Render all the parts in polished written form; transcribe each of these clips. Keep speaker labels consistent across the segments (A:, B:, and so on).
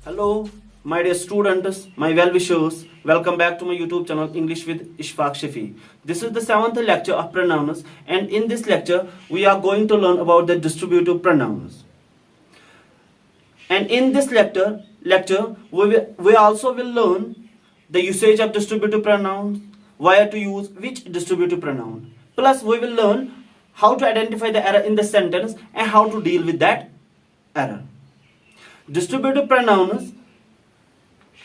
A: Hello, my dear students, my well-wishers. Welcome back to my YouTube channel English with Ishfaq Shafi. This is the 7th lecture of pronouns, and in this lecture we are going to learn about the distributive pronouns. And in this lecture we also will learn the usage of distributive pronouns, where to use which distributive pronoun. Plus we will learn how to identify the error in the sentence and how to deal with that error. Distributive pronouns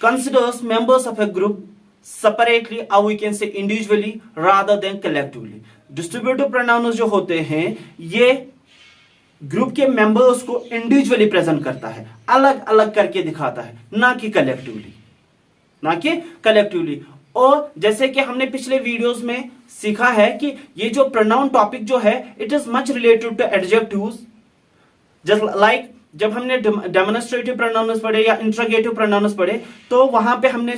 A: considers members of a group separately or we can say individually rather than collectively. Distributive pronouns जो होते हैं ये group के members को individually present करता है, अलग अलग करके दिखाता है, ना कि कलेक्टिवली। और जैसे कि हमने पिछले वीडियोस में सीखा है कि ये जो प्रोनाउन टॉपिक जो है it is much related to adjectives, just like जब हमने डेमोन्स्ट्रेटिव प्रोनाउंस पढ़े या इंट्रोगेटिव प्रोनाउंस पढ़े तो वहां पे हमने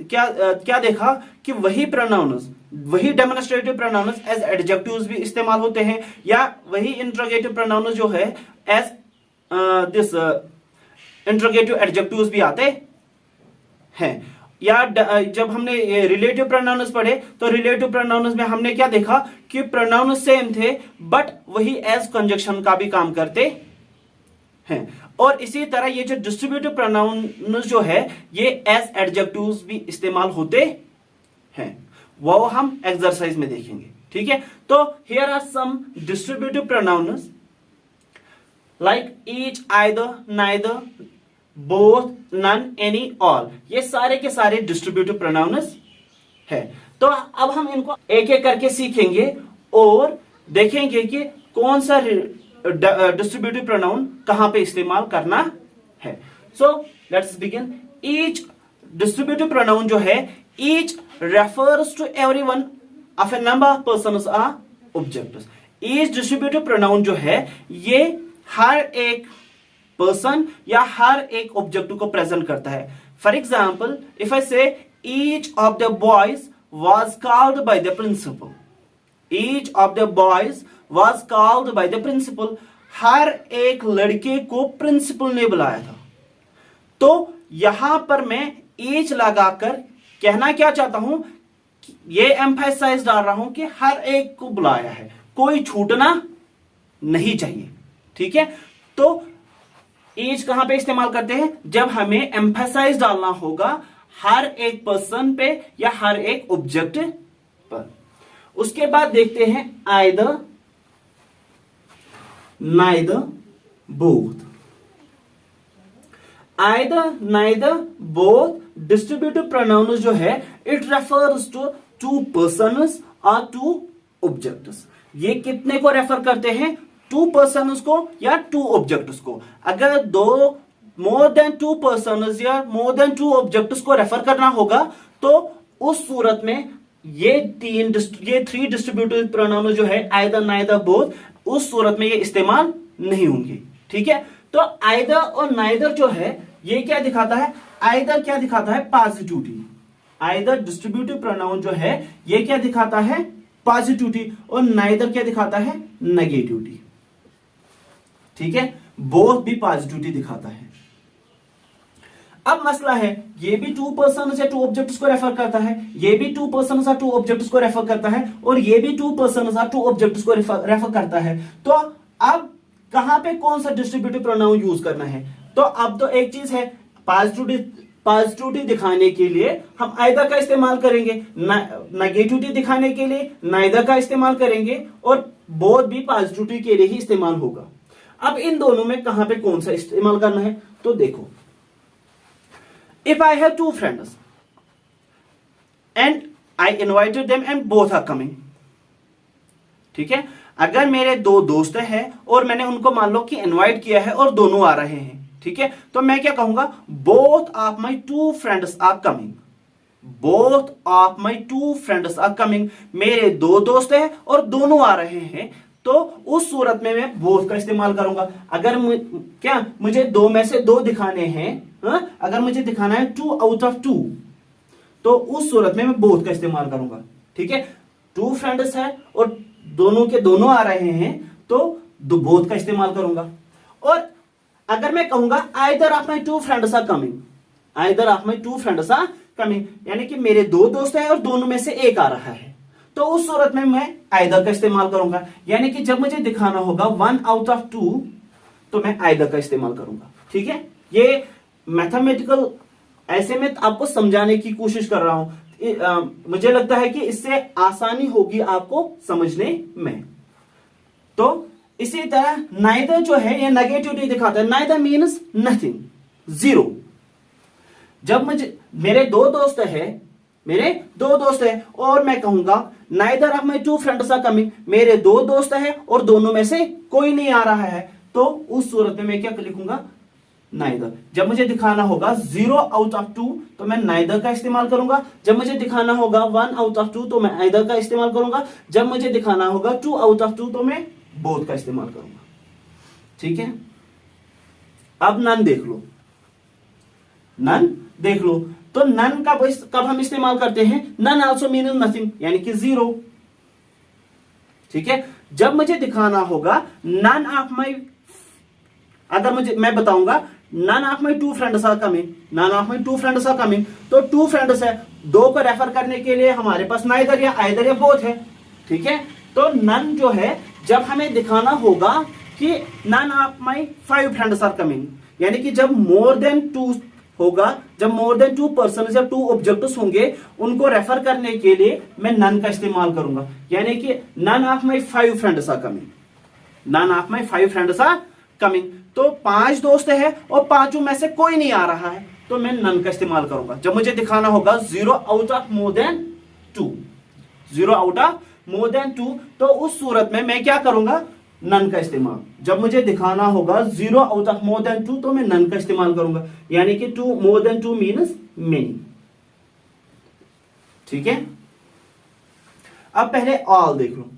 A: क्या देखा कि वही डेमोन्स्ट्रेटिव प्रोनाउंस एज एडजेक्टिव्स भी इस्तेमाल होते हैं या वही इंट्रोगेटिव प्रोनाउंस जो है एज दिस इंट्रोगेटिव एडजेक्टिव्स भी आते हैं। या जब हमने रिलेटिव प्रोनाउंस पढ़े तो रिलेटिव प्रोनाउंस में हमने क्या देखा कि प्रोनाउंस सेम थे बट वही एज कंजक्शन का भी काम करते हैं। और इसी तरह ये जो डिस्ट्रीब्यूटिव प्रोनाउन जो है ये एज एडजेक्टिव्स भी इस्तेमाल होते हैं, वो हम एक्सरसाइज में देखेंगे। ठीक है, तो here are some distributive pronouns like each, either, neither, both, none, any, all. ये सारे के सारे डिस्ट्रीब्यूटिव प्रोनाउन्स है। तो अब हम इनको एक एक करके सीखेंगे और देखेंगे कि कौन सा डिस्ट्रीब्यूटिव प्रोनाउन कहां पे इस्तेमाल करना है। So let's begin. Each distributive pronoun जो है each refers to everyone of a number of persons or objects. Each distributive pronoun जो है ये हर एक पर्सन या हर एक ऑब्जेक्ट को प्रेजेंट करता है। For example if I say each of the boys was called by the principal, each of the boys was called by the principal, हर एक लड़के को प्रिंसिपल ने बुलाया था। तो यहां पर मैं each लगाकर कहना क्या चाहता हूं, ये एम्फेसाइज डाल रहा हूं कि हर एक को बुलाया है, कोई छूटना नहीं चाहिए। ठीक है, तो each कहां पे इस्तेमाल करते हैं, जब हमें एम्फेसाइज डालना होगा हर एक पर्सन पे या हर एक ऑब्जेक्ट पर। उसके बाद देखते हैं either, neither, both. Either, neither, both distributive pronouns जो है it refers to two persons or two objects. ये कितने को रेफर करते हैं, two persons को या two objects को। अगर दो more than two persons या more than two objects को रेफर करना होगा तो उस सूरत में ये थ्री डिस्ट्रीब्यूटिव प्रोनाउन जो है आइदर, नाइदर, बोथ, उस सूरत में ये इस्तेमाल नहीं होंगे। ठीक है, तो आइदर और नाइदर जो है ये क्या दिखाता है, आइदर क्या दिखाता है, पॉजिटिविटी। आइदर डिस्ट्रीब्यूटिव प्रोनाउन जो है ये क्या दिखाता है, पॉजिटिविटी, और नाइदर क्या दिखाता है, नेगेटिविटी। ठीक है, बोथ भी पॉजिटिविटी दिखाता है। अब मसला है ये भी टू पर्सन या टू ऑब्जेक्ट्स को रेफर करता है, ये भी टू पर्सन या टू ऑब्जेक्ट्स को रेफर करता है, और ये भी टू पर्सन या टू ऑब्जेक्ट्स को रेफर करता है। तो अब कहां पे कौन सा डिस्ट्रीब्यूटिव प्रोनाउन यूज करना है, तो अब तो एक चीज है पॉजिटिविटी दिखाने के लिए हम आइदर का इस्तेमाल करेंगे, नेगेटिविटी दिखाने के लिए नाइदर का इस्तेमाल करेंगे, और बोथ भी पॉजिटिविटी के लिए ही इस्तेमाल होगा। अब इन दोनों में कहां पे कौन सा इस्तेमाल करना है, तो देखो if I have two friends and I invited them and both are coming. ठीक है, अगर मेरे दो दोस्त हैं और मैंने उनको मान लो कि इनवाइट किया है और दोनों आ रहे हैं, ठीक है, तो मैं क्या कहूंगा, both of my two friends are coming. Both of my two friends are coming. मेरे दो दोस्त हैं और दोनों आ रहे हैं, तो उस सूरत में मैं बोथ का इस्तेमाल करूंगा। अगर मुझे दो में से दो दिखाने हैं, अगर मुझे दिखाना है 2 out of 2, तो उस सूरत में मैं बोथ का इस्तेमाल करूंगा। ठीक है, टू फ्रेंड्स है और दोनों के दोनों आ रहे हैं तो बोथ का इस्तेमाल करूंगा। और अगर मैं कहूंगा either of my two friends are coming, either of my two friends are coming, यानी कि मेरे दो दोस्त हैं और दोनों में से एक आ रहा है, तो उस सूरत में मैं आइदर का इस्तेमाल करूंगा। यानी कि जब मुझे दिखाना होगा 1 आउट ऑफ 2 तो मैं आइदर का इस्तेमाल करूंगा। ठीक है, ये मैथमेटिकल ऐसे में आपको समझाने की कोशिश कर रहा हूं। मुझे लगता है कि इससे आसानी होगी आपको समझने में। तो इसी तरह नाइदर जो है ये नेगेटिविटी दिखाता है, नाइदर मीन्स नथिंग, जीरो। जब मुझे मेरे दो दोस्त है और मैं कहूंगा neither of my two friends are coming, मेरे दो दोस्त हैं और दोनों में से कोई नहीं आ रहा है, तो उस सूरत में मैं क्या लिखूंगा, नाइदर। जब मुझे दिखाना होगा 0 आउट ऑफ 2 तो मैं नाइदर का इस्तेमाल करूंगा। जब मुझे दिखाना होगा 1 आउट ऑफ 2 तो मैं आइदर का इस्तेमाल करूंगा। जब मुझे दिखाना होगा 2 आउट ऑफ 2 तो मैं बोथ का इस्तेमाल करूंगा। ठीक है, अब नन देख लो, नन देख लो। तो नन का कब हम इस्तेमाल करते हैं, नन आल्सो मीन्स नथिंग, यानी कि जीरो। ठीक है, जब मुझे दिखाना होगा नन ऑफ माई, अगर मैं बताऊंगा none of my two friends are coming, none of my two friends are coming, तो टू फ्रेंड्स है, दो को रेफर करने के लिए हमारे पास नाइदर या आइदर या बोथ है। ठीक है, तो नन जो है जब हमें दिखाना होगा कि none of my 5 friends are coming, यानी कि जब मोर देन 2 होगा, जब मोर देन 2 पर्सन या 2 ऑब्जेक्ट्स होंगे, उनको रेफर करने के लिए मैं नन का इस्तेमाल करूंगा। यानी कि none of my 5 friends are coming, none of my 5 friends are coming. तो 5 दोस्त है और 5 में से कोई नहीं आ रहा है, तो मैं नन का इस्तेमाल करूंगा। जब मुझे दिखाना होगा 0 out of more than 2, 0 out of more than 2, तो उस सूरत में मैं क्या करूंगा, नन का इस्तेमाल। जब मुझे दिखाना होगा 0 आउट ऑफ मोर देन 2 तो मैं नन का इस्तेमाल करूंगा, यानी कि 2 मोर देन 2 मीन्स मेनी। ठीक है, अब पहले ऑल देख लो।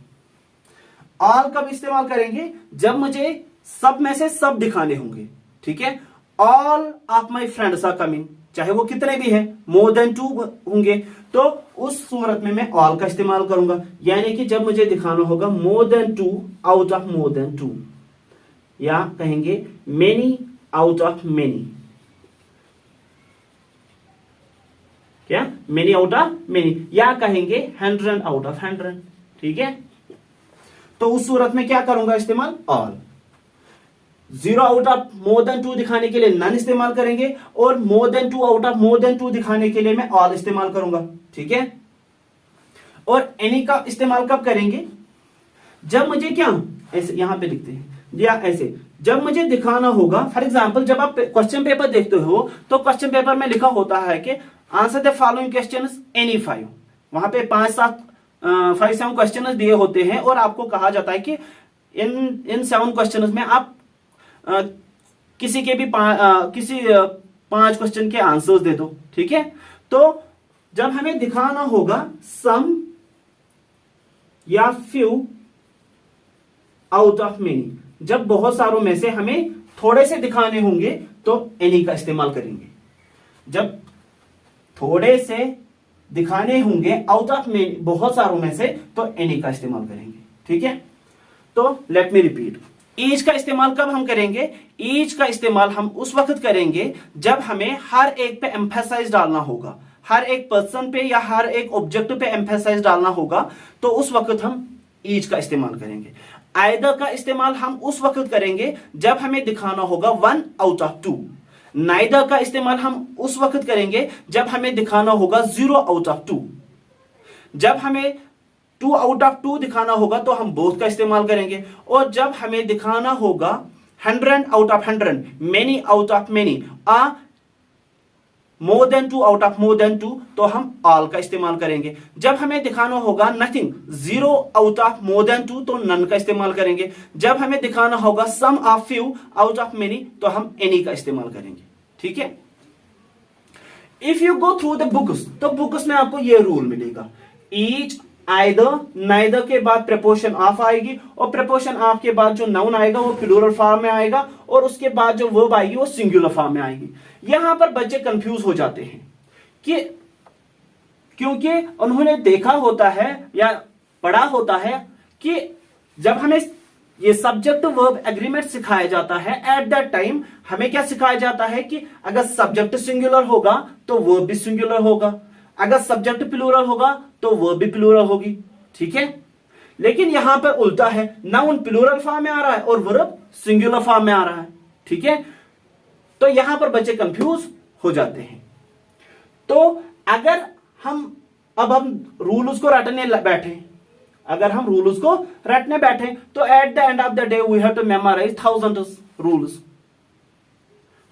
A: ऑल कब इस्तेमाल करेंगे, जब मुझे सब में से सब दिखाने होंगे। ठीक है, all of my friends are coming, चाहे वो कितने भी हैं, मोर देन 2 होंगे, तो उस सूरत में मैं ऑल का इस्तेमाल करूंगा। यानी कि जब मुझे दिखाना होगा more than 2 out of more than 2, या कहेंगे मेनी आउट ऑफ मेनी, क्या मेनी आउट ऑफ मेनी, या कहेंगे 100 आउट ऑफ 100। ठीक है, तो उस सूरत में क्या करूंगा इस्तेमाल, all. 0 out of more than 2 दिखाने के लिए नन इस्तेमाल करेंगे, और more than 2 out of more than 2 दिखाने के लिए मैं ऑल इस्तेमाल करूंगा। ठीक है, और एनी का इस्तेमाल कब करेंगे, जब मुझे क्या, ऐसे यहां पे लिखते हैं या ऐसे, जब मुझे दिखाना होगा, फॉर एग्जांपल जब आप क्वेश्चन पेपर देखते हो तो क्वेश्चन पेपर में लिखा होता है कि answer the following questions any 5, वहां पे 5-7 क्वेश्चन दिए होते हैं और आपको कहा जाता है कि इन 7 क्वेश्चन में आप किसी के भी 5 क्वेश्चन के आंसर्स दे दो। ठीक है, तो जब हमें दिखाना होगा सम या फ्यू आउट ऑफ मेनी, जब बहुत सारों में से हमें थोड़े से दिखाने होंगे तो एनी का इस्तेमाल करेंगे। जब थोड़े से दिखाने होंगे आउट ऑफ मेनी, बहुत सारों में से, तो एनी का इस्तेमाल करेंगे। ठीक है, तो लेट मी रिपीट, ईच का इस्तेमाल कब हम करेंगे, ईच का इस्तेमाल हम उस वक्त करेंगे जब हमें हर एक पे एम्फेसाइज डालना होगा, हर एक पर्सन पे या हर एक ऑब्जेक्ट पे एम्फेसाइज डालना होगा, तो उस वक्त हम ईच का इस्तेमाल करेंगे। आइदर का इस्तेमाल हम उस वक्त करेंगे जब हमें दिखाना होगा 1 आउट ऑफ 2। नाइदर का इस्तेमाल हम उस वक्त करेंगे जब हमें दिखाना होगा 0 आउट ऑफ 2। जब हमें 2 आउट ऑफ 2 दिखाना होगा तो हम बोथ का इस्तेमाल करेंगे, और जब हमें दिखाना होगा 100 out of 100, many out of many, more than 2 out of more than 2, तो हम ऑल का इस्तेमाल करेंगे। जब हमें दिखाना होगा nothing, 0 out of more than 2, तो नन का इस्तेमाल करेंगे। जब हमें दिखाना होगा some of few out of many, तो हम एनी का इस्तेमाल करेंगे। ठीक है, if you go through the books, तो बुक्स में आपको यह रूल मिलेगा, ईच, आइदर, नाइदर के बाद प्रपोशन ऑफ आएगी, और प्रपोशन ऑफ के बाद जो नाउन आएगा वो प्लूरल फॉर्म में आएगा, और उसके बाद जो वर्ब आएगी वो सिंगुलर फॉर्म में आएगी। यहां पर बच्चे कंफ्यूज हो जाते हैं कि क्योंकि उन्होंने देखा होता है या पढ़ा होता है कि जब हमें ये सब्जेक्ट वर्ब एग्रीमेंट सिखाया जाता है। एट दैट टाइम हमें क्या सिखाया जाता है कि अगर सब्जेक्ट सिंगुलर होगा तो वर्ब भी सिंगुलर होगा, अगर सब्जेक्ट प्लूरल होगा तो वर्ब भी प्लूरल होगी। ठीक है, लेकिन यहां पर उल्टा है, नाउन प्लूरल फॉर्म में आ रहा है और वर्ब सिंगुलर फॉर्म में आ रहा है। ठीक है, तो यहां पर बच्चे कंफ्यूज हो जाते हैं। तो अगर हम रूल उसको रटने बैठे, अगर हम रूल्स को रटने बैठे तो at the end of the day we have to memorize thousands rules.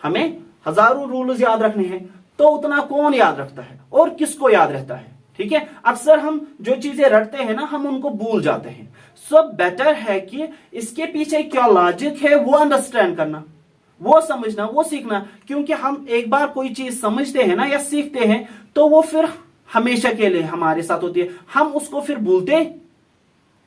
A: हमें हजारों रूल्स याद रखने हैं, तो उतना कौन याद रखता है और किसको याद रहता है। ठीक है, अक्सर हम जो चीजें रटते हैं ना, हम उनको भूल जाते हैं। सो बेटर है कि इसके पीछे क्या लॉजिक है वो अंडरस्टैंड करना, वो समझना, वो सीखना। क्योंकि हम एक बार कोई चीज समझते हैं ना या सीखते हैं तो वो फिर हमेशा के लिए हमारे साथ होती है, हम उसको फिर भूलते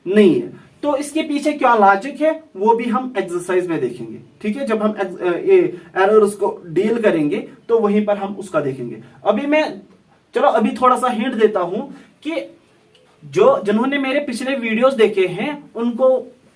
A: नहीं है। तो इसके पीछे क्या लॉजिक है वो भी हम एक्सरसाइज में देखेंगे। ठीक है, जब हम एरर्स को डील करेंगे तो वहीं पर हम उसका देखेंगे। अभी थोड़ा सा हिंट देता हूं कि जिन्होंने मेरे पिछले वीडियोस देखे हैं उनको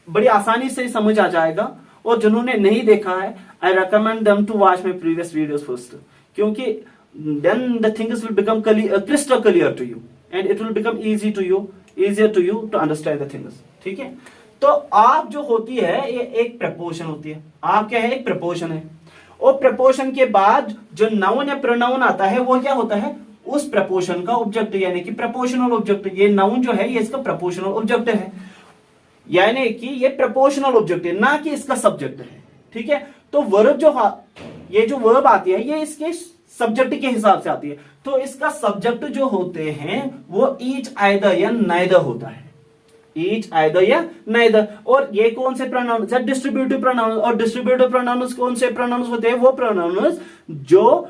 A: बड़ी आसानी से समझ आ जाएगा, और जिन्होंने नहीं देखा है I recommend them to watch my previous videos first, क्योंकि then the things will become crystal clear to you and it will become easier to you to understand the things। ठीक है, तो आप जो होती है ये एक प्रपोशन होती है। आप क्या है, एक प्रपोशन है, और प्रपोशन के बाद जो नाउन या प्रोनाउन आता है वो क्या होता है, उस प्रपोशन का ऑब्जेक्ट, यानी कि प्रपोशनल ऑब्जेक्ट। ये नाउन जो है ये इसका प्रपोशनल ऑब्जेक्ट है, यानी कि ये प्रपोशनल ऑब्जेक्ट है, ना कि इसका सब्जेक्ट है। ठीक है, तो वर्ब ये जो वर्ब आती है ये इसके सब्जेक्ट के हिसाब से आती है। तो इसका सब्जेक्ट जो होते हैं वो ईच, आइदर या नाइदर होता है, ईच, आइदर या नाइदर। और ये कौन से प्रोनाउंस है, डिस्ट्रीब्यूटिव प्रोनाउंस। और डिस्ट्रीब्यूटिव प्रोनाउंस कौन से प्रोनाउंस होते हैं, वो प्रोनाउंस जो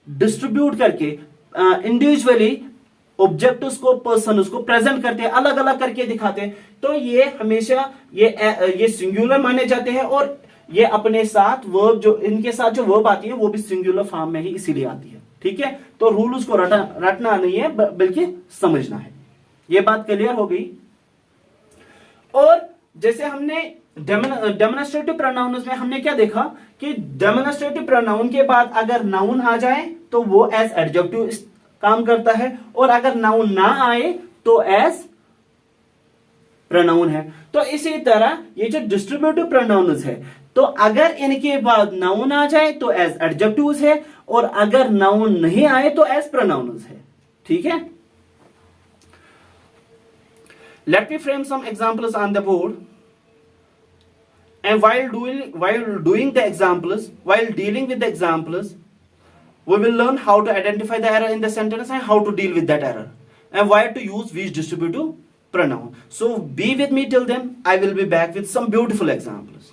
A: डिस्ट्रीब्यूट करके इंडिविजुअली ऑब्जेक्ट्स को, पर्सन्स को प्रेजेंट करते हैं, अलग अलग करके दिखाते हैं। तो ये हमेशा ये सिंगुलर माने जाते हैं, और ये अपने साथ वर्ब जो इनके साथ जो वर्ब आती है वो भी सिंगुलर फॉर्म में ही इसीलिए आती है। ठीक है, तो रूल उसको रटना नहीं है बल्कि समझना है। ये बात क्लियर हो गई। और जैसे हमने डेमोन्स्ट्रेटिव प्रोनाउंस में हमने क्या देखा कि डेमोन्स्ट्रेटिव प्रोनाउन के बाद अगर नाउन आ जाए तो वो एज एडजेक्टिव काम करता है, और अगर नाउन ना आए तो एज प्रोनाउन है। तो इसी तरह ये जो डिस्ट्रीब्यूटिव प्रोनाउंस है, तो अगर इनके बाद नाउन आ जाए तो एज एडजेक्टिव्स है, और अगर नाउन नहीं आए तो एज प्रोनाउंस है। ठीक है, let me frame some examples on the board, and while doing the examples, while dealing with the examples, we will learn how to identify the error in the sentence and how to deal with that error, and why to use which distributive pronoun. So be with me till then. I will be back with some beautiful examples.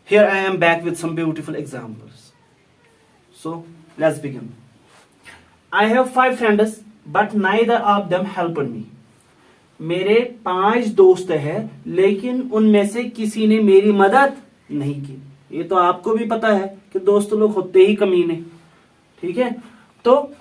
A: Here I am back with some beautiful examples. So let's begin. I have 5 friends, but neither of them helped me. मेरे 5 दोस्त हैं, लेकिन उनमें से किसी ने मेरी मदद नहीं की। ये तो आपको भी पता है कि दोस्त लोग होते ही कमीने। ठीक है, तो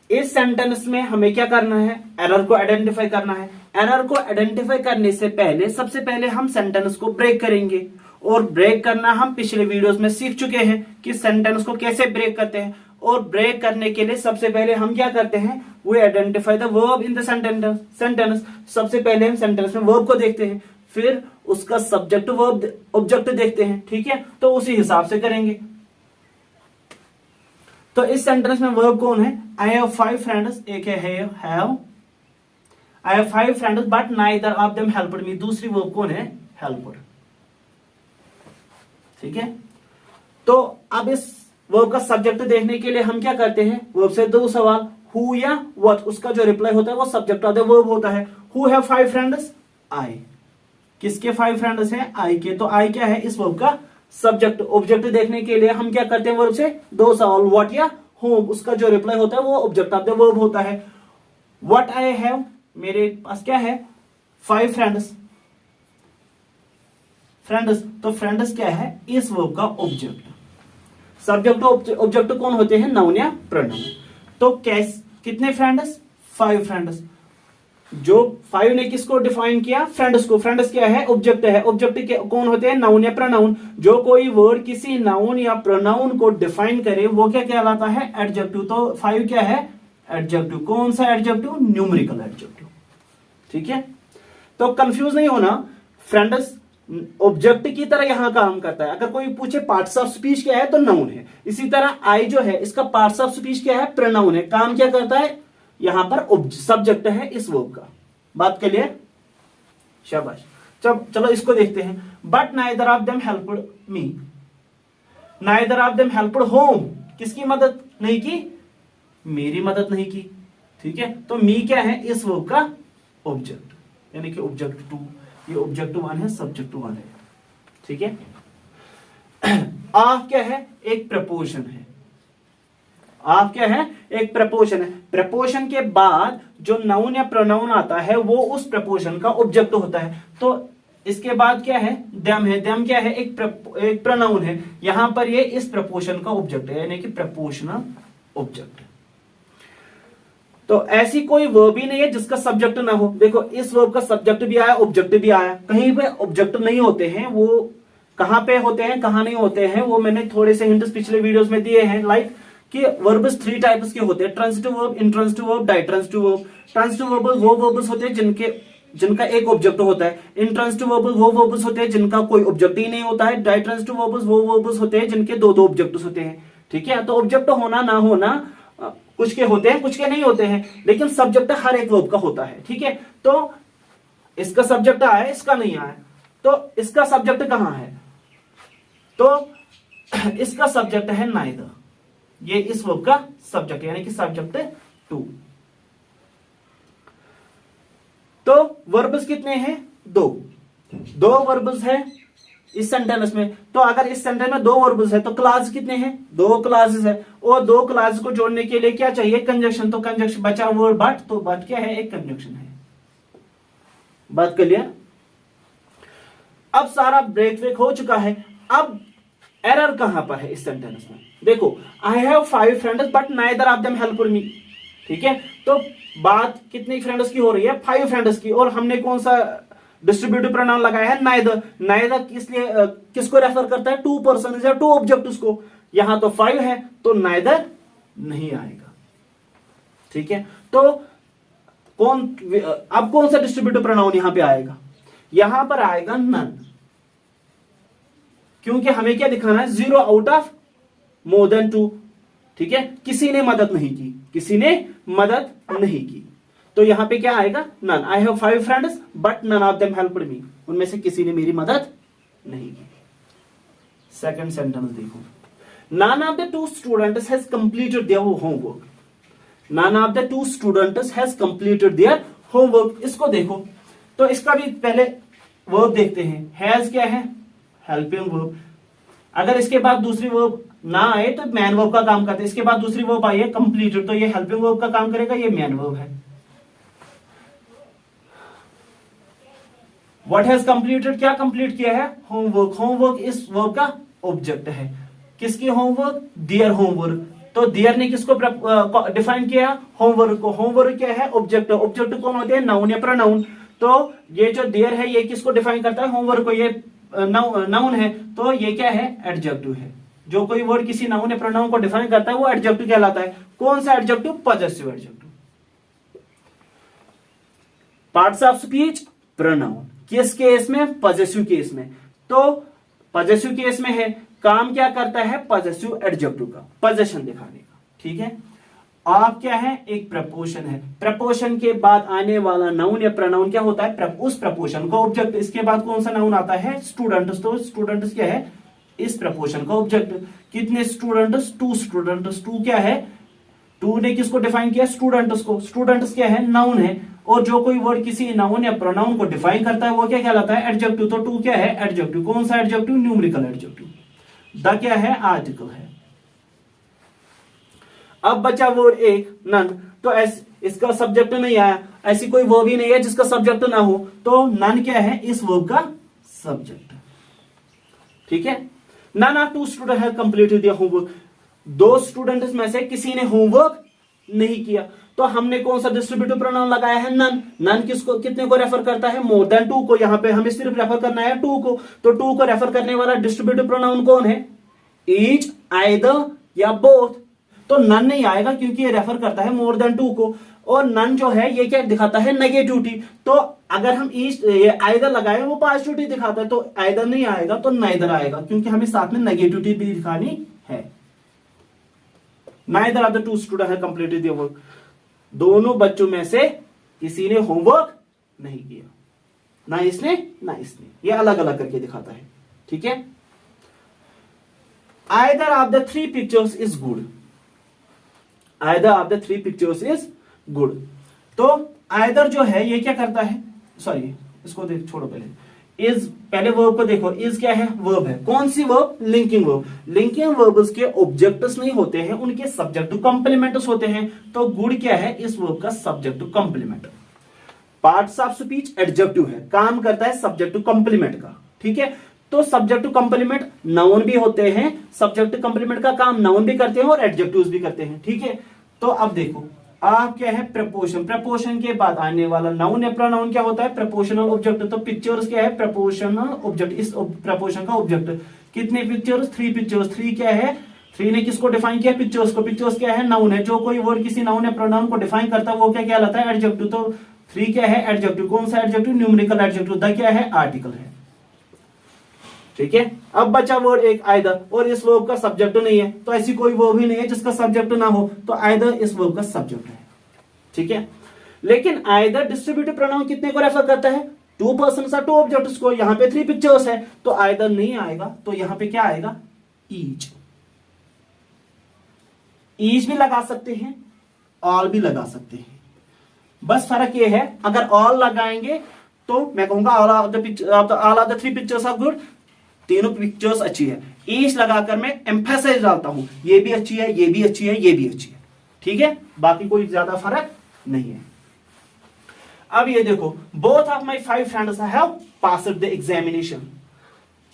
A: इस सेंटेंस में हमें क्या करना है, एरर को आइडेंटिफाई करना है। एरर को आइडेंटिफाई करने से पहले सबसे पहले हम सेंटेंस को ब्रेक करेंगे, और ब्रेक करना हम पिछले वीडियोस में सीख चुके हैं कि सेंटेंस को कैसे ब्रेक करते हैं। और ब्रेक करने के लिए सबसे पहले हम क्या करते हैं, we identify the verb in the sentence. सबसे पहले हम सेंटेंस में वर्ब को देखते हैं, फिर उसका सब्जेक्ट वर्ब ऑब्जेक्ट देखते हैं। ठीक है, तो उसी हिसाब से करेंगे। तो इस सेंटेंस में वर्ब कौन है, आई हैव 5 फ्रेंड्स, एक है have, I have 5 friends but neither of them helped मी। दूसरी वर्ब कौन है, हेल्प्ड। ठीक है, तो अब इस वर्ब का सब्जेक्ट देखने के लिए हम क्या करते हैं, वर्ब से 2 सवाल, हु या व्हाट, उसका जो रिप्लाई होता है वो सब्जेक्ट ऑफ द वर्ब होता है। हु हैव 5 फ्रेंड्स, आई। किसके 5 फ्रेंड्स हैं, आई के। तो आई क्या है, इस वर्ब का सब्जेक्ट। ऑब्जेक्ट देखने के लिए हम क्या करते हैं, वर्ब से 2 सवाल, व्हाट या होम, उसका जो रिप्लाई होता है वो ऑब्जेक्ट ऑफ द वर्ब होता है। व्हाट आई हैव, मेरे पास क्या है, 5 फ्रेंड्स। तो फ्रेंड्स क्या है, इस वर्ब का ऑब्जेक्ट। सब्जेक्ट ऑब्जेक्ट कौन होते हैं, नाउन या प्रोनाउन। तो कितने फ्रेंड्स, 5 फ्रेंड्स। जो 5 ने किसको डिफाइन किया, फ्रेंड्स को। फ्रेंड्स क्या है, ऑब्जेक्ट है। ऑब्जेक्ट कौन होते हैं, नाउन या प्रोनाउन। जो कोई वर्ड किसी नाउन या प्रोनाउन को डिफाइन करे वो क्या कहलाता है, एडजेक्टिव। तो 5 क्या है, एडजेक्टिव। कौन सा एडजेक्टिव, न्यूमेरिकल एडजेक्टिव। ठीक है, तो कंफ्यूज नहीं होना, फ्रेंड्स ऑब्जेक्ट की तरह यहां काम करता है। अगर कोई पूछे पार्ट्स ऑफ स्पीच क्या है, तो नाउन है। इसी तरह आई जो है, इसका पार्ट्स ऑफ स्पीच क्या है, प्रोनाउन है। काम क्या करता है, यहां पर सब्जेक्ट है इस वर्ब का। बात के लिए शाबाश। चलो इसको देखते हैं। But neither of them helped me, neither of them helped home, किसकी मदद नहीं की, मेरी मदद नहीं की। ठीक है, तो मी क्या है, इस वर्ब का ऑब्जेक्ट, यानी कि ऑब्जेक्ट टू। ये ऑब्जेक्ट 1 है, सब्जेक्ट 1 है। ठीक है, आप क्या है, एक प्रपोजन है। आप क्या है, एक प्रपोजन है। प्रपोजन के बाद जो नाउन या प्रोनाउन आता है वो उस प्रपोजन का ऑब्जेक्ट होता है। तो इसके बाद क्या है, देम है। देम क्या है, एक प्रोनाउन है। यहां पर ये इस प्रपोजन का ऑब्जेक्ट है, यानी कि प्रपोजनल ऑब्जेक्ट। तो ऐसी कोई वर्ब ही नहीं है जिसका सब्जेक्ट ना हो। देखो, इस वर्ब का सब्जेक्ट भी आया, ऑब्जेक्ट भी आया। कहीं पे ऑब्जेक्ट नहीं होते हैं, वो कहां पे होते हैं, कहां नहीं होते हैं, वो मैंने थोड़े से हिंट्स पिछले वीडियोस में दिए हैं। लाइक कि वर्ब्स 3 टाइप्स के होते हैं, transitive verb, intransitive verb, ditransitive verb. Transitive verb वो वर्ब्स होते हैं जिनका एक ऑब्जेक्ट होता है। इंट्रांजिटिव वर्ब वो वर्ब्स होते हैं जिनका कोई ऑब्जेक्ट ही नहीं होता है। डाइट्रांजिटिव वर्ब्स वो वर्ब्स होते हैं जिनके 2 ऑब्जेक्ट्स होते हैं। ठीक है, तो ऑब्जेक्ट होना ना होना कुछ के होते हैं, कुछ के नहीं होते हैं, लेकिन सब्जेक्ट हर एक वर्ब का होता है। ठीक है, तो इसका सब्जेक्ट आया, इसका नहीं आया, तो इसका सब्जेक्ट कहां है, तो इसका सब्जेक्ट है नाइदर। ये इस वर्ब का सब्जेक्ट है, यानी कि सब्जेक्ट 2। तो वर्ब्स कितने हैं, 2 वर्ब्स है इस सेंटेंस में। तो अगर इस सेंटेंस में 2 वर्ब्स है तो क्लास कितने हैं, 2 क्लासेस है। और 2 क्लास को जोड़ने के लिए क्या चाहिए, कंजक्शन। तो कंजक्शन बचा वर्ड बट, तो बट क्या है, एक कंजक्शन है। बात कर लिया। अब सारा ब्रेक हो चुका है। अब एरर कहां पर है इस सेंटेंस में, देखो, आई have 5 friends but neither of them helped मी। ठीक है, तो बात कितनी फ्रेंड्स की हो रही है, 5 फ्रेंड्स की। और हमने कौन सा डिस्ट्रीब्यूटिव प्रोनाउन लगाया है, नाइदर। नाइदर किसको रेफर करता है, 2 पर्सन या 2 ऑब्जेक्ट्स को। यहां तो 5 है, तो नाइदर नहीं आएगा। ठीक है, तो अब कौन सा डिस्ट्रीब्यूटिव प्रोनाउन यहां पे आएगा, यहां पर आएगा नन। क्योंकि हमें क्या दिखाना है, 0 आउट ऑफ मोर देन 2। ठीक है, किसी ने मदद नहीं की, किसी ने मदद नहीं की, तो यहां पे क्या आएगा, none. I have 5 friends but none of them helped me, उनमें से किसी ने मेरी मदद नहीं की। सेकंड सेंटेंस देखो, none of the 2 students has completed their homework. None of the 2 students has completed their homework. इसको देखो, तो इसका भी पहले वर्ब देखते हैं। हैज क्या है, हेल्पिंग वर्ब। अगर इसके बाद दूसरी वर्ब ना आए तो मैन वर्ब का काम करते हैं। इसके बाद दूसरी वर्ब आई है कंप्लीटेड, तो ये हेल्पिंग वर्ब का काम करेगा, ये मैन वर्ब है। व्हाट हैज कंप्लीटेड, क्या कंप्लीट किया है, होमवर्क। होमवर्क इस वर्ब का ऑब्जेक्ट है। किसकी होमवर्क, देयर होमवर्क। तो देयर ने किसको डिफाइन किया, होमवर्क को। होमवर्क क्या है, ऑब्जेक्ट। ऑब्जेक्ट कौन होते हैं, नाउन या प्रोनाउन। तो ये जो देयर है ये किसको डिफाइन करता है, होमवर्क को। ये नाउन है, तो ये क्या है, एडजेक्टिव है। जो कोई वर्ड किसी नाउन या प्रोनाउन को डिफाइन करता है वो एडजेक्टिव कहलाता है। कौन सा adjective, possessive adjective. Parts of speech, pronoun. किस केस में, पॉजेसिव केस में। तो पॉजेसिव केस में है, काम क्या करता है, पॉजेसिव एडजेक्टिव का, पोजेशन दिखाने का। ठीक है, आप क्या है, एक प्रपोशन है। प्रपोशन के बाद आने वाला नाउन या प्रोनाउन क्या होता है, उस प्रपोशन का ऑब्जेक्ट। इसके बाद कौन सा नाउन आता है, स्टूडेंट्स। तो स्टूडेंट्स क्या है, इस प्रपोशन का ऑब्जेक्ट। कितने स्टूडेंट्स, 2 स्टूडेंट्स। 2 क्या है, 2 ने किसको डिफाइन किया, स्टूडेंट्स को। स्टूडेंट्स क्या है, नाउन है। और जो कोई वर्ड किसी नाउन या प्रोनाउन को डिफाइन करता है वो क्या कहलाता है, एडजेक्टिव। तो 2 क्या है, एडजेक्टिव। कौन सा एडजेक्टिव, न्यूमेरिकल एडजेक्टिव। द क्या है, आर्टिकल है। अब बचा वर्ड एक, नन। तो इसका सब्जेक्ट नहीं आया, ऐसी कोई वर्ब ही नहीं है जिसका सब्जेक्ट ना हो, तो नन क्या है, इस वर्ब का सब्जेक्ट। ठीक है, none of 2 student have completed their homework. 2 students में से किसी ने होमवर्क नहीं किया। तो हमने कौन सा डिस्ट्रीब्यूटिव प्रोनाउन लगाया है? नन। नन किसको, कितने को रेफर करता है? मोर देन टू को। यहां पे हमें सिर्फ रेफर करना है टू को, तो टू को रेफर करने वाला डिस्ट्रीब्यूटिव प्रोनाउन कौन है? ईच, आइदर या बोथ। तो नन नहीं आएगा क्योंकि ये रेफर करता है मोर देन टू को, और नन जो है ये क्या दिखाता है? नेगेटिविटी। तो अगर हम ईच आइदर लगाए वो पॉजिटिविटी दिखाता है, तो आइदर नहीं आएगा तो नाइदर आएगा, क्योंकि हमें साथ में नेगेटिविटी भी दिखानी है। Neither of the two student है कंप्लीटेड द वर्क। दोनों बच्चों में से किसी ने होमवर्क नहीं किया, ना इसने ना इसने। ये अलग अलग करके दिखाता है, ठीक है। Either of the three pictures is good. Either of the three pictures is good. तो आइदर जो है ये क्या करता है? सॉरी, इसको देख, छोड़ो पहले। इज, पहले वर्ब को देखो। इज क्या है? वर्ब है। कौन सी verb? Linking verb. Linking verbs के ऑब्जेक्ट्स नहीं होते हैं, उनके सब्जेक्ट टू कंप्लीमेंट्स होते हैं। तो गुड क्या है? इस वर्ब का subject to complement. Parts of speech adjective है, काम करता है सब्जेक्ट टू कंप्लीमेंट का, ठीक है। तो सब्जेक्ट टू कंप्लीमेंट नाउन भी होते हैं, सब्जेक्ट टू कंप्लीमेंट का काम नाउन भी करते हैं और एडजेक्टिव्स भी करते हैं, ठीक है। तो अब देखो, आप क्या है? प्रपोशन। प्रपोशन के बाद आने वाला नाउन या प्रोनाउन क्या होता है? Proportional object. तो पिक्चर्स क्या है? Proportional object. इस प्रपोशन का ऑब्जेक्ट। कितने पिक्चर्स? Three pictures. थ्री क्या है? थ्री ने किसको डिफाइन किया? पिक्चर्स को। पिक्चर्स क्या है? नाउन है। जो कोई वर्ड किसी नाउन या प्रोनाउन को डिफाइन करता है वो क्या कहलाता है? एडजेक्टिव। तो थ्री क्या है? एडजेक्टिव। कौन सा एडजेक्टिव? Numerical adjective. द क्या है? आर्टिकल है, ठीक है। अब बचा वर्ड एक आइदर, और इस वर्ब का सब्जेक्ट नहीं है, तो ऐसी कोई वर्ब ही नहीं है जिसका सब्जेक्ट ना हो, तो आइदर इस वर्ब का सब्जेक्ट है, ठीक है। लेकिन आइदर डिस्ट्रीब्यूटिव प्रोनाउन कितने को रेफर करता है? टू पर्सन्स और टू ऑब्जेक्ट्स को। यहां पे थ्री पिक्चर्स है, तो आइदर नहीं आएगा, तो यहां पे क्या आएगा? ईच। ईच भी लगा सकते हैं, ऑल भी लगा सकते हैं। बस फर्क ये है, अगर ऑल लगाएंगे तो मैं कहूंगा all of the three pictures are good, तीनों पिक्चर्स अच्छी है। ईच लगाकर मैं एम्फेसाइज डालता हूं, ये भी अच्छी है, ये भी अच्छी है, ये भी अच्छी है, ठीक है। बाकी कोई ज्यादा फर्क नहीं है। अब ये देखो, both of my 5 friends have passed the examination.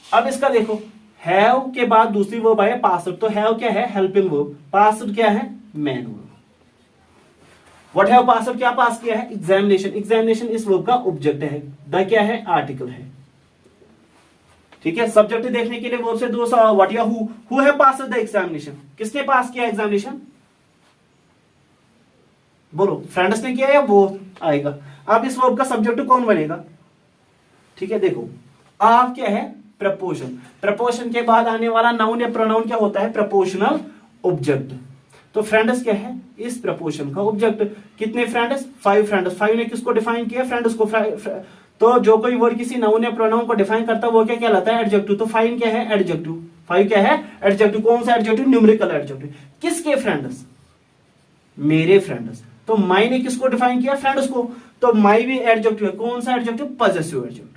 A: अब इसका देखो, हैव के बाद दूसरी वर्ब है पास्ड। तो हैव क्या है? Helping verb. पास्ड क्या है? Main verb. What have passed, क्या पास किया है? एग्जामिनेशन। एग्जामिनेशन इस वर्ब का ऑब्जेक्ट है। द क्या है? आर्टिकल है, ठीक है। सब्जेक्ट देखने के लिए वर्ब से दो सवाल, व्हाट या who have passed the examination. किसने पास किया एग्जामिनेशन? बोलो, फ्रेंड्स ने किया या वो आएगा? अब इस वर्ब का सब्जेक्ट कौन बनेगा? ठीक है, देखो, आप क्या है? प्रपोशन। प्रपोशन के बाद आने वाला नाउन या प्रोनाउन क्या होता है? Proportional object. तो फ्रेंड्स क्या है? इस प्रपोशन का ऑब्जेक्ट। कितने फ्रेंड्स? 5 फ्रेंड्स। 5 ने किसको डिफाइन किया? फ्रेंड्स को। तो जो कोई वर्ड किसी नाउन या प्रोनाउन को डिफाइन करता है वो क्या कहलाता है? एडजेक्टिव। तो 5 क्या है? एडजेक्टिव। 5 क्या है? एडजेक्टिव। कौन सा एडजेक्टिव? Numerical adjective. किसके फ्रेंड्स? मेरे फ्रेंड्स। तो माई ने किसको डिफाइन किया? फ्रेंड्स को। तो माई भी एडजेक्टिव है। कौन सा एडजेक्टिव? पॉजेसिव एडजेक्टिव,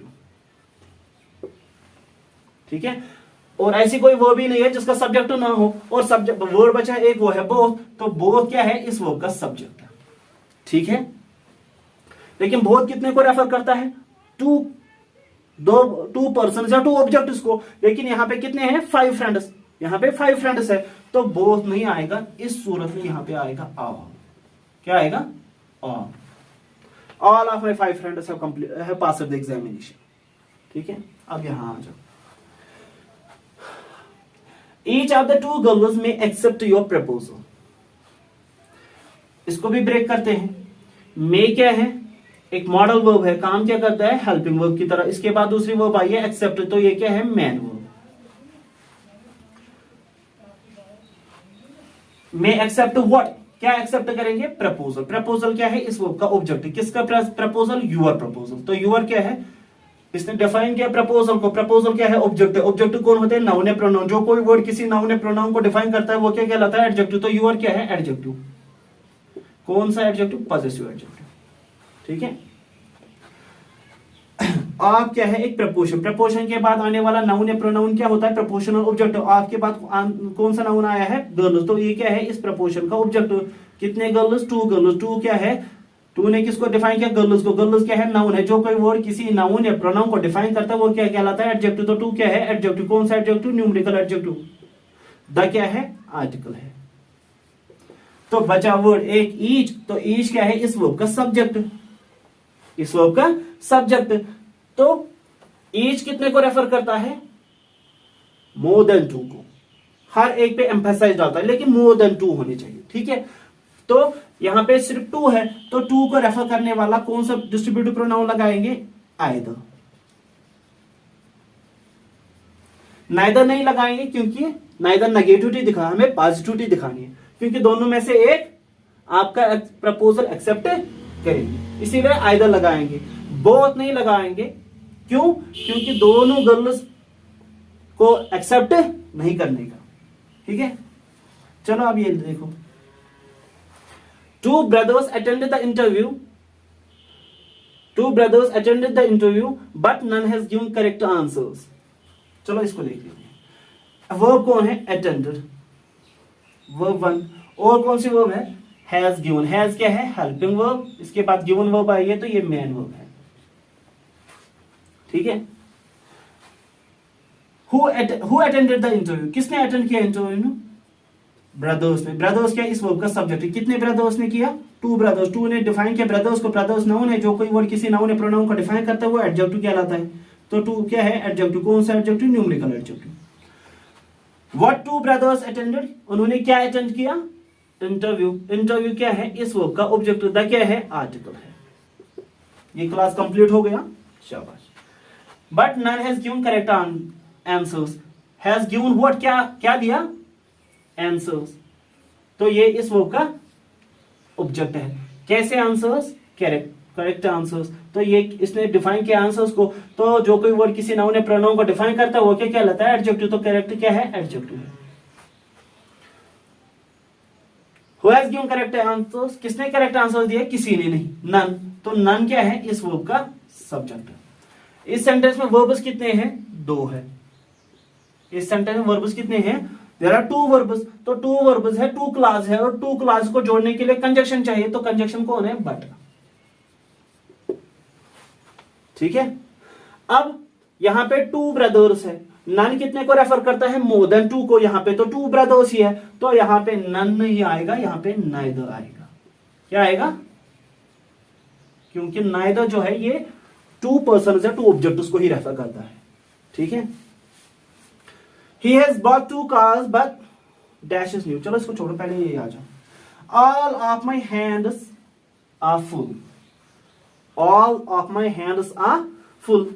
A: ठीक है। और ऐसी कोई वर्ब भी नहीं है जिसका सब्जेक्ट ना हो, और सब्जेक्ट वर्ब बचा एक, वो है बोथ। तो बोथ क्या है? इस वर्ब का सब्जेक्ट है, ठीक है। लेकिन बोथ कितने को रेफर करता है? टू पर्सन या टू ऑब्जेक्ट्स को। लेकिन यहां पे कितने हैं? 5 फ्रेंड्स। यहां पे 5 फ्रेंड्स है, तो बोथ नहीं आएगा। इस सूरत में यहां पे आएगा ऑल। क्या आएगा? All of my 5 friends have passed the examination, ठीक है। अब यहां आ जाओ। ईच ऑफ द 2 गर्ल्स में एक्सेप्ट योर प्रपोजल। इसको भी ब्रेक करते हैं। मे क्या है? एक मॉडल वर्ब है, काम क्या करता है? हेल्पिंग वर्ब की तरह। इसके बाद दूसरी वर्ब आई है एक्सेप्ट, तो ये क्या है? Main verb. May accept what? क्या एक्सेप्ट करेंगे? प्रपोजल। प्रपोजल क्या है? इस वर्ब का ऑब्जेक्ट। किसका प्रपोजल? Your proposal. तो यूर क्या है? इसने डिफाइन किया प्रपोजल को। प्रपोजल क्या है? ऑब्जेक्ट है। ऑब्जेक्ट कौन होते हैं? नाउन या प्रोनाउन। जो कोई वर्ड किसी नाउन या प्रोनाउन को डिफाइन करता है वो क्या कहलाता है? एडजेक्टिव। तो यूर क्या है? एडजेक्टिव। कौन सा एडजेक्टिव? पॉजेसिव एडजेक्टिव, ठीक है। आप क्या है? एक प्रपोशन। प्रपोशन के बाद आने वाला नाउन या प्रोनाउन क्या होता है? Proportional object. आपके बाद कौन सा नाउन आया है? गर्ल्स। तो ये क्या है? इस प्रपोशन का ऑब्जेक्ट। कितने गर्ल्स? 2 गर्ल्स। 2 क्या है? 2 ने किसको डिफाइन किया? गर्ल्स को। गर्ल्स क्या है? नाउन है। जो कोई वर्ड किसी नाउन या प्रोनाउन को डिफाइन करता है वो क्या कहलाता है? एडजेक्टिव। तो 2 क्या है? एडजेक्टिव। कौन सा एडजेक्टिव? Numerical adjective. द क्या है? आर्टिकल है। तो बचा वर्ड एक ईच, तो ईच क्या है, इस वर्ब का सब्जेक्ट, इस वर्ब का सब्जेक्ट। तो ईच कितने को रेफर करता है, मोर देन टू को, हर एक पे एम्फेसाइज डालता है, लेकिन मोर देन टू होने चाहिए, ठीक है। तो यहां पे सिर्फ टू है, तो टू को रेफर करने वाला कौन सा डिस्ट्रीब्यूटिव प्रोनाउन लगाएंगे, आइदर। नाइदर नहीं लगाएंगे, क्योंकि नाइदर नेगेटिविटी दिखा, हमें पॉजिटिविटी दिखानी है, क्योंकि दोनों में से एक आपका प्रपोजल एक्सेप्ट करेंगे, इसीलिए आइदर लगाएंगे। बोथ नहीं लगाएंगे, क्यों, क्योंकि दोनों गर्ल्स को एक्सेप्ट नहीं करने का, ठीक है। चलो अब ये देखो, two brothers attended the interview, two brothers attended the interview but none has given correct answers. चलो इसको देख लीजिए। वर्ब कौन है, अटेंडेड, वर्ब वन। और कौन सी वर्ब है, हैज गिवन। हैज क्या है, हेल्पिंग वर्ब, इसके बाद गिवन वर्ब आई है, तो ये मेन वर्ब है, ठीक है। Who attended the interview, किसने अटेंड किया इंटरव्यू, ब्रदर्स ने। ब्रदर्स क्या, इस वर्ब का सब्जेक्ट है। कितने ब्रदर्स ने किया, टू ब्रदर्स। टू ने डिफाइन किया ब्रदर्स को, ब्रदर्स नाउन है, जो कोई वर्ड किसी नाउन या प्रोनाउन को डिफाइन करता है वो एडजेक्टिव कहलाता है। तो टू क्या है, एडजेक्टिव। कौन सा adjective, numerical adjective. What to brothers attended, उन्होंने क्या अटेंड किया, इंटरव्यू। इंटरव्यू क्या है, इस वर्ब का ऑब्जेक्टिव, द क्या है, आर्टिकल है। ये क्लास कंप्लीट हो गया, शाबाश। But none has given correct answers. Has given what, क्या क्या दिया, आंसर्स। तो ये इस वर्ब का ऑब्जेक्ट है। कैसे आंसर्स, करेक्ट आंसर्स। तो ये इसने डिफाइन किया आंसर्स को। तो जो कोई वर्ड किसी नाउन या प्रोनाउन को डिफाइन करता है वो क्या कहलाता है, एडजेक्टिव। तो करेक्ट क्या है, एडजेक्टिव है। Who has given correct answers, किसने करेक्ट आंसर दिया, किसी ने नहीं, नन। तो नन क्या है, इस वर्ब का सब्जेक्ट। इस सेंटेंस में वर्ब्स कितने हैं, दो है। इस सेंटेंस में वर्ब्स कितने हैं, देयर आर टू वर्ब्स। तो टू वर्ब्स है, टू क्लास है, और टू क्लास को जोड़ने के लिए कंजक्शन चाहिए। तो कंजक्शन कौन है, बट, ठीक है। अब यहां पे टू ब्रदर्स है, नन कितने को रेफर करता है, मोर देन टू को। यहां पे तो टू ब्रदर्स ही है, तो यहां पे नन नहीं आएगा, यहां पे नाइदर आएगा। क्या आएगा, क्योंकि नाइदर जो है ये टू पर्सन है, टू ऑब्जेक्ट्स को ही रेफर करता है, ठीक है। He has bought two cars but dash is new. चलो इसको छोड़ो, पहले ये आ जाओ। All of my hands are full, all of my hands are full,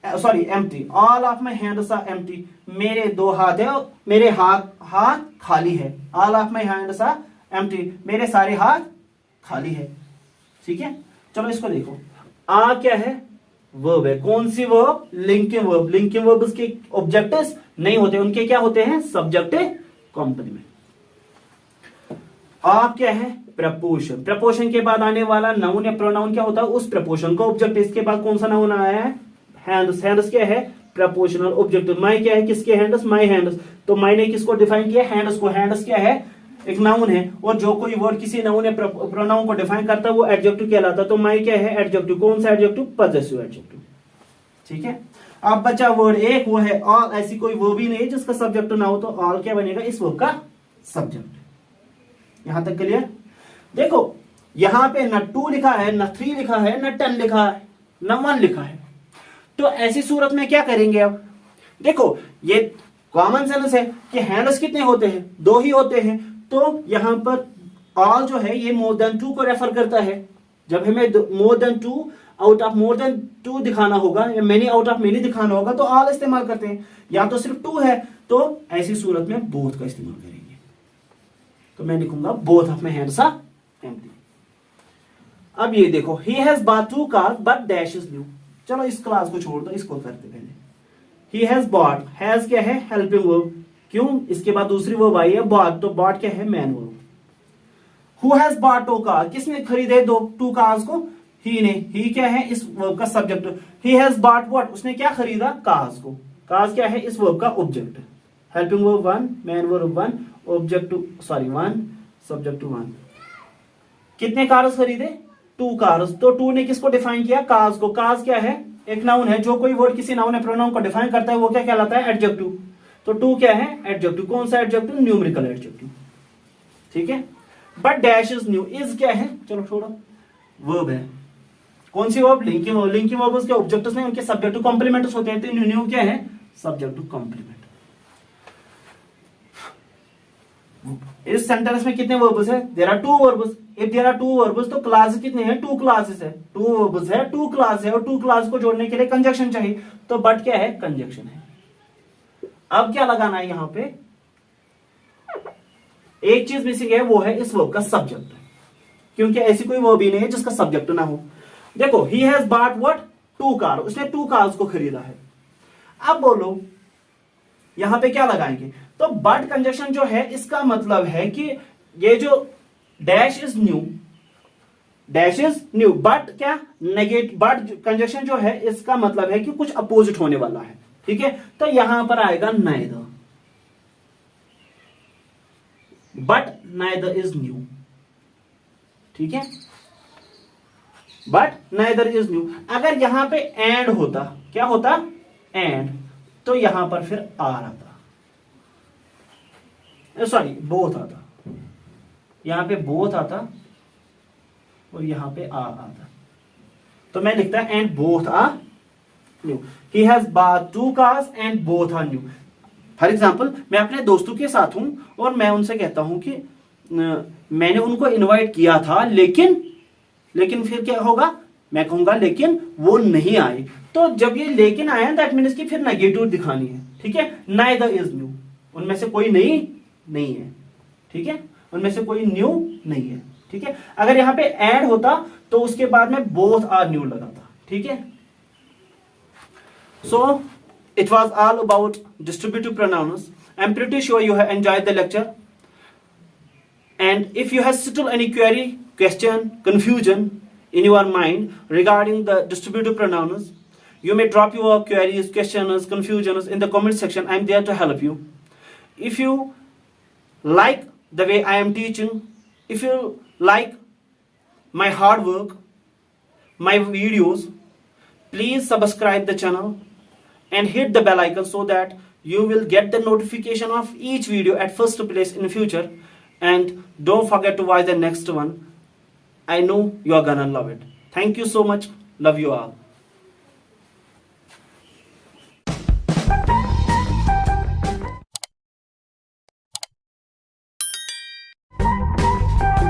A: sorry empty. All of my hands are empty, मेरे दो हाथ है, मेरे हाथ खाली है। All of my hands are empty, मेरे सारे हाथ खाली है, ठीक है। चलो इसको देखो, आ क्या है, वर्ब है। कौन सी verb, linking verb. Linking verb के ऑब्जेक्टिव्स नहीं होते, उनके क्या होते हैं, सब्जेक्ट कंपनी में। आप क्या है, प्रपोशन। प्रपोशन के बाद आने वाला नाउन या प्रोनाउन क्या होता है, उस प्रपोशन का ऑब्जेक्ट। इसके बाद कौन सा नाउन आया है, हैंड्स। हैंड्स क्या है, प्रपोशनल ऑब्जेक्ट। माई क्या है, किसके हैंड्स, माई हैंड्स। तो माई ने किसको डिफाइन किया, हैंड्स को। हैंड्स क्या है, एक नाउन है, और जो कोई वर्ड किसी नाउन या प्रोनाउन को डिफाइन करता है वो एडजेक्टिव कहलाता है। तो माई क्या है, एडजेक्टिव। कौन सा एडजेक्टिव, पजेसिव एडजेक्टिव, ठीक है। अब बचा वर्ड एक, वो है ऑल। ऐसी कोई वर्ब ही नहीं है जिसका सब्जेक्ट ना हो, तो ऑल क्या बनेगा, इस वर्ब का सब्जेक्ट। यहां तक क्लियर। देखो यहां पे न 2 लिखा है, न 3 लिखा है, न 10 लिखा है, न 1 लिखा है। तो ऐसी सूरत में क्या करेंगे, अब देखो ये कॉमन सेंस है कि हैंड्स कितने होते हैं, 2 ही होते हैं। तो यहां पर ऑल जो है ये मोर देन 2 को रेफर करता है। जब हमें more than 2 out of more than 2 दिखाना होगा या मेनी आउट ऑफ मेनी दिखाना होगा तो ऑल इस्तेमाल करते हैं। या तो सिर्फ 2 है तो ऐसी सूरत में बोथ का इस्तेमाल करेंगे। तो मैं लिखूंगा both of my hands are empty. अब ये देखो, he has bought 2 cars but dash is new. चलो इस क्लास को छोड़ दो, इसको करते पहले। ही हैज बॉट, हैज क्या है, हेल्पिंग वर्ब। क्यों, इसके बाद दूसरी वर्ब आई है बॉट, तो बॉट क्या है, main verb. Who has bought 2 car, किसने खरीदे 2 कार्स को, ही ने। ही क्या है, इस वर्ब का subject. He has bot what, उसने क्या खरीदा, कार्स को। कार्स क्या है, इस वर्ब का object. Helping verb 1, man verb 1, object 1, subject 1। कितने कार्स खरीदे, 2 कार्स। तो 2 ने किसको डिफाइन किया, कार्स को। कार्स क्या है, एक नाउन है, जो कोई वर्ड किसी नाउन या प्रोनाउन को डिफाइन करता है वो क्या कहलाता है, एडजेक्टिव। तो 2 क्या है, एडजेक्टिव। कौन सा एडजेक्टिव, न्यूमेरिकल एडजेक्टिव, ठीक है। But dash is new, is क्या है, चलो छोड़ो, वर्ब है। कौन सी verb, linking verb. Linking verb उसके ऑब्जेक्ट्स में उनके सब्जेक्ट टू कॉम्प्लीमेंट्स होते हैं, तो न्यू क्या है, सब्जेक्ट टू कॉम्प्लीमेंट। इस सेंटेंस में कितने वर्ब्स है, there are 2 verbs. If there are 2 verbs तो क्लास कितने हैं, 2 क्लासेस है, 2 वर्ब्स है, 2 क्लास है, और 2 क्लास को जोड़ने के लिए कंजक्शन चाहिए, तो बट क्या है, कंजक्शन है। अब क्या लगाना है यहां पे, एक चीज मिसिंग है, वो है इस वर्ब का सब्जेक्ट, क्योंकि ऐसी कोई वर्ब ही नहीं है जिसका सब्जेक्ट ना हो। देखो, he has bot what, 2 car, उसने 2 कार्स को खरीदा है। अब बोलो यहां पे क्या लगाएंगे, तो बट कंजक्शन जो है इसका मतलब है कि ये जो dash is new, dash is new, but क्या नेगेटिव, बट कंजक्शन जो है इसका मतलब है कि कुछ अपोजिट होने वाला है, ठीक है। तो यहां पर आएगा neither, but neither is new, ठीक है, बट नाइदर इज न्यू। अगर यहां पे एंड होता, क्या होता, एंड, तो यहां पर फिर आर आता, सॉरी बोथ आता, यहां पे बोथ आता और यहां पे आर आता, तो मैं लिखता and both are new. He has bought 2 cars and both are new. For example, मैं अपने दोस्तों के साथ हूं और मैं उनसे कहता हूं कि मैंने उनको इनवाइट किया था, लेकिन फिर क्या होगा, मैं कहूंगा लेकिन वो नहीं आए। तो जब ये लेकिन आया, दैट मीन्स कि फिर नेगेटिव दिखानी है, ठीक है। नाइदर इज न्यू, उनमें से कोई नहीं है, ठीक है, उनमें से कोई न्यू नहीं है, ठीक है। अगर यहां पे एंड होता तो उसके बाद में बोथ आर न्यू लगाता, ठीक है। सो it was all about distributive pronouns. I'm pretty sure you have enjoyed the lecture. And if you have still any query, question, confusion in your mind regarding the distributive pronouns, you may drop your queries, questions, confusions in the comment section. I'm there to help you. If you like the way I am teaching, if you like my hard work, my videos, please subscribe the channel and hit the bell icon so that you will get the notification of each video at first place in future. And don't forget to watch the next one. I know you are gonna love it. Thank you so much. Love you all.